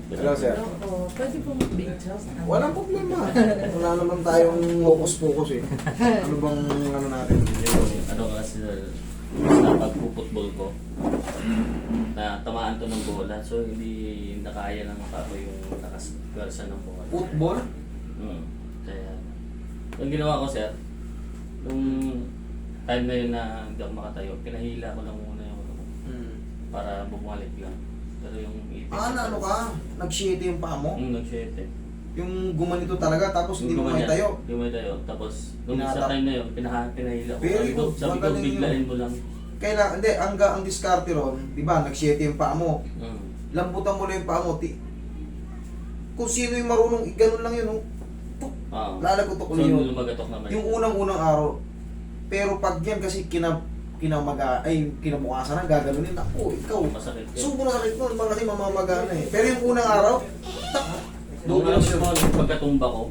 Hello, sir. Oo, pwede po mag-video. Walang problema. Wala naman tayong focus-focus eh. Ano bang ano natin? Yung ano kasi sa pagpuputbol ko, na tamaan to ng bola, so hindi nakaya ng pako yung nakaswersa ng bola. Football? Kaya, yung ginawa ko sir, yung time na yun na hindi ako makatayo, pinahila ko lang muna yung ano, para bumalik lang. Pero yung ipis... Ano ka? Nag-shitty yung paa mo? Nag-shit eh. Yung gumanito talaga tapos hindi mo may tayo? Hindi mo may tayo. Tapos, nung Pinatap. sa time na yun, pinahila ko. Very good. Sabi ko, Magaling biglain yun. mo lang. Kailangan, hindi, ang diskarte ron, di ba, nag-shitty yung paa mo. Mm. Lambutan mo lang yung paa mo. Kung sino yung marunong, ganun lang yun, oh. Tuk, Oo. lalagotok So, ulit yun. lumagatok naman. Yung unang-unang araw. Pero pag yan kasi kinabukasan na gaganunin, ako, ikaw. Masakit yun. Sobrang sakit nun, baka kasi mamamagana eh. Pero yung unang araw, tak, Nung doon lang siya. pagkatumba ko,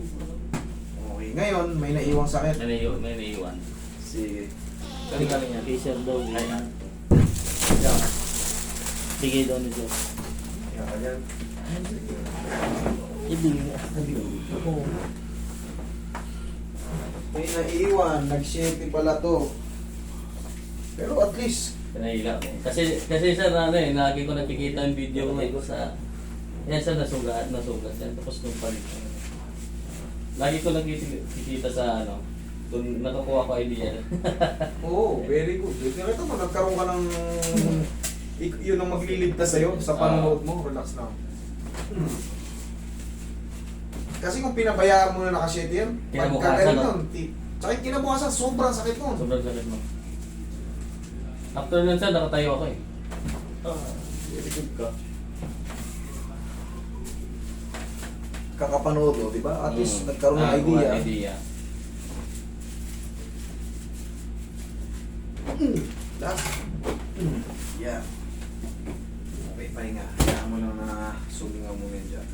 Okay, ngayon, may naiwang sakit. may naiwan. Sige. Galing-galing yan. Kay Sir daw. Ay, ah. Yan. Sige daw ni Sir. Yan ka dyan. May naiwan, nag-shitty pala to. Pero at least, Pinahila ko. Kasi sir, ano eh, lagi ko nakikita yung video ko sa... Yan sir, nasugat yan. Tapos nung palit. Lagi ko nakikita sa ano, doon nakukuha ko idea. oo, very good. Pero ito mo, nagkaroon ka ng... Yun ang magliligtas sa'yo sa panonood mo, relax lang. Kasi kung pinabayaan mo na nakashitty yan, Kinabukasan, pagkagaling no? nun, tsaka kinabukasan, sobrang sakit nun. Sobrang sakit mo. After nun sir, nakatayo ako eh. Very good ka. Kakapanood mo, di ba? At least nagkaroon ng idea. idea. Last. Yeah. Okay, pahinga. Kaya mo lang na sumingaw mo yan dyan.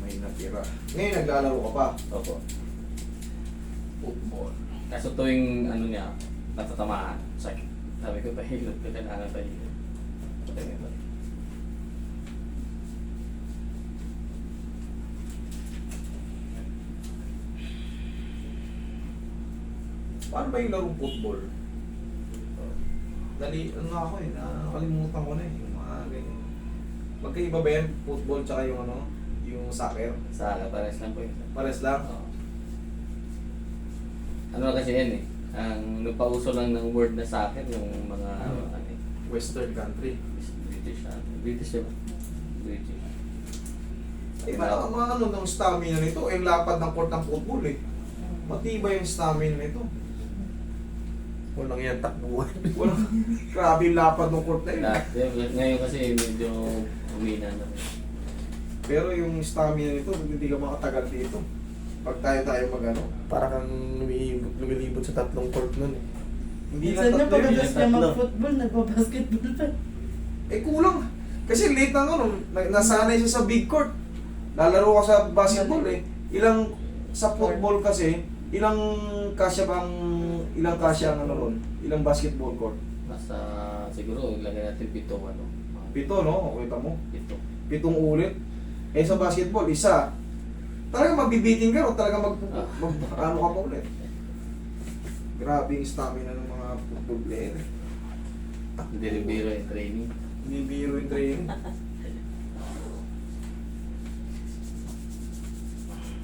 May natira. Ngayon naglalaro ka pa. Opo. Football. Kaso tuwing ano niya, natatamaan, sakit. Sabi ko, pahilot ko, kailangan pahilot. Patay nito. Paano ba yung larong football? Dali, ano nga ako eh, nakalimutan ko na eh, yung mga ganyan. Magkaiba ba yan, football tsaka yung ano, yung soccer? Sa pares lang po yun. Pares lang? Oo. Ano na kasi yan eh, ang nagpauso lang ng word na sa akin, yung mga ano, eh, Western country. British, British diba? British. Eh, mga ano ng stamina nito, yung lapad ng court ng football eh. Matibay yung stamina nito. Walang yan takbuhan. Walang, grabe yung lapad ng court na yun. Lahat, ngayon kasi medyo umina na. Pero yung stamina nito, hindi ka makatagal dito. Pag tayo mag-ano. Para kang lumilibot sa tatlong court nun eh. Hindi Minsan niya tatlo yun. pagkatas niya mag-football, nagpa-basketball pa. Eh kulang. Kasi late na ano, nasanay siya sa big court. Lalaro ka sa basketball eh. Ilang sa football kasi, ilang kasya ang ano ron? Ilang basketball court? Nasa, siguro, ilagay natin 7 ano. Pito, no? Kita mo? 7. 7 ulit. Eh sa basketball, isa. Talaga magbibiting ka o talaga ano ka pa ulit. Grabe yung stamina ng mga football player. Hindi rin biro yung training. Hindi biro yung training.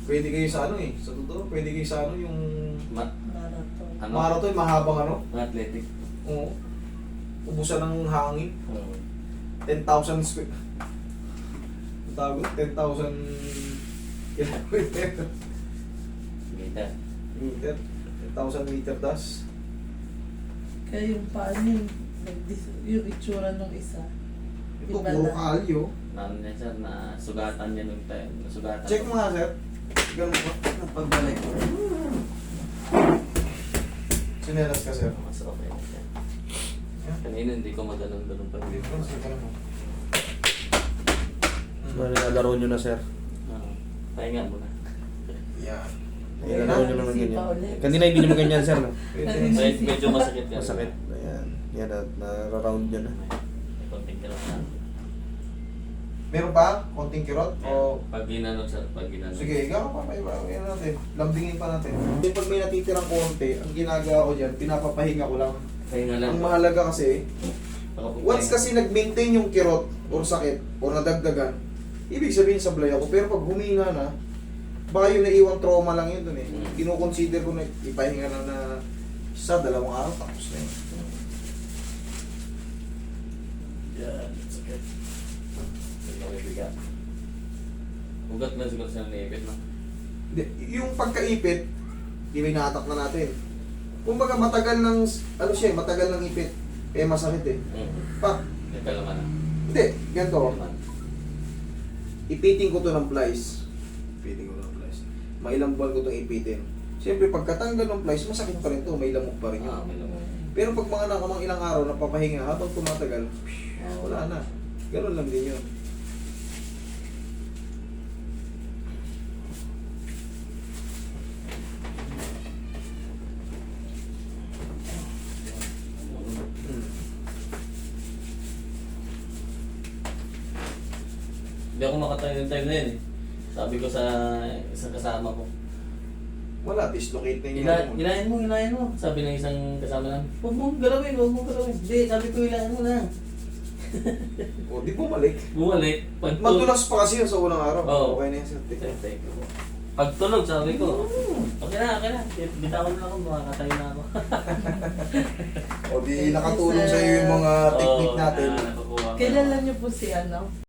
Pwede kayo sa ano eh. Sa totoo, pwede kayo sa ano yung Marathon. Ano? marathon, mahabang ano. Athletic. Oo. Ubusan ng hangin. Oo. 10,000 square. Ang tawag ko, 10,000 kilometer. Meter. Meter. 10,000 meter das. Kaya yung paano yung itsura nung isa. Ito, Iba puro na. kalyo. Ano niya sir, na sugatan niya nung time. Nasugatan. Check mo nga, sir. Ganun ko. Pagbalik ko. Sinelas ka, sir. Mas okay na siya. Kanina hindi ko maganon-ganon pa dito. Mga nilalaro nyo na sir. Pahinga muna. Yan. Ayan Ayan, na. naman Sipa ganyan. ulit. Kanina hindi naman ganyan, sir, no? Medyo masakit yan. Masakit. Ayan. Yan, nara-round yun, na. May konting kirot na. Meron pa? Konting kirot? O... Pag ginanong sir, pag ginanong. Sige, ikaw pa, yan natin. Lambingin pa natin. Yung pag may natitirang konti, ang ginagawa ko dyan, pinapapahinga ko lang. Kaya nga lang. Ang mahalaga kasi, once kasi nag-maintain yung kirot, or sakit, or nadagdagan, ibig sabihin sablay ako. Pero pag humina na, baka yung naiwang trauma lang yun dun eh. Kino-consider ko na ipahinga na sa 2 araw, tapos na yun. Yan, sakit. Ugat na siguro siya naipit na. Hindi, yung pagkaipit, di ba inaatak na natin. Kumbaga matagal ng, ano siya, matagal ng ipit, eh masakit eh. Pak, Ito naman na. hindi, ganito. Ipiting ko to ng plies. Ipiting ko ng plies. Mailang buwan ko itong ipitin. Siyempre, pagkatanggal ng plies, masakit pa rin to, may lamok pa rin yun. May lamok. Pero pag mga nakamang ilang araw, napapahinga, habang tumatagal, wala na. Ganun lang din yun. Hindi ako makatayo ng time na yun eh. Sabi ko sa isang kasama ko. Wala, dislocate na yun. Hilahin mo. Sabi ng isang kasama namin, huwag mong galawin. Hindi, sabi ko hilahin mo na. O, di bumalik. Bumalik. Madulas pa kasi yun sa unang araw. Oo. Okay na yan, sir. Thank you po. Pagtulog, sabi ko, okay na. Bitawan na ako, makakatayo na ako. O, di nakatulong sa iyo yung mga technique natin. Nakukuha ko. Kilala niyo po si ano?